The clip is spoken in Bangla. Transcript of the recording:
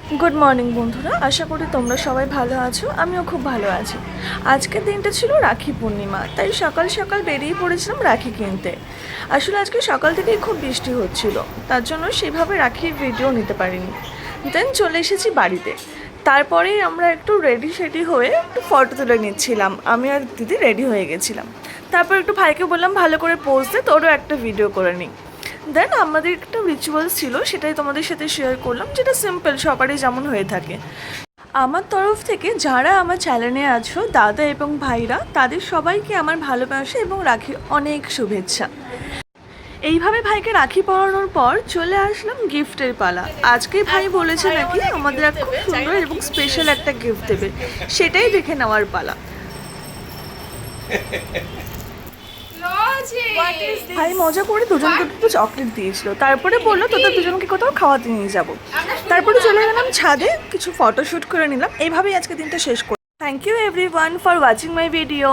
গুড মর্নিং বন্ধুরা, আশা করি তোমরা সবাই ভালো আছো। আমিও খুব ভালো আছি। আজকের দিনটা ছিল রাখি পূর্ণিমা, তাই সকাল সকাল বেরিয়ে পড়েছিলাম রাখি কিনতে। আসলে আজকে সকাল থেকেই খুব বৃষ্টি হচ্ছিল, তার জন্য সেভাবে রাখির ভিডিও নিতে পারিনি। দেন চলে এসেছি বাড়িতে। তারপরেই আমরা একটু রেডি হয়ে একটু ফটো তুলে নিচ্ছিলাম। আমি আর দিদি রেডি হয়ে গেছিলাম। তারপর একটু ভাইকে বললাম ভালো করে পোজ দে, তোরও একটা ভিডিও করে নিই। দেন আমাদের একটা রিচুয়ালস ছিল, সেটাই তোমাদের সাথে শেয়ার করলাম, যেটা সিম্পল সবারই যেমন হয়ে থাকে। আমার তরফ থেকে যারা আমার চ্যানেলে আছো, দাদা এবং ভাইরা, তাদের সবাইকে আমার ভালোবাসা এবং রাখির অনেক শুভেচ্ছা। এইভাবে ভাইকে রাখি পরানোর পর চলে আসলাম গিফটের পালা। আজকে ভাই বলেছে নাকি আমাদের এক খুব সুন্দর এবং স্পেশাল একটা গিফট দেবে, সেটাই দেখে নেওয়ার পালা। ভাই মজা করে দুজনকে দুটো চকলেট দিয়েছিল, তারপরে বললো তোদের দুজনকে কোথাও খাওয়াতে নিয়ে যাব। তারপরে চলে গেলাম ছাদে, কিছু ফটোশ্যুট করে নিলাম। এইভাবেই আজকে দিনটা শেষ করি। Thank you everyone for watching my video.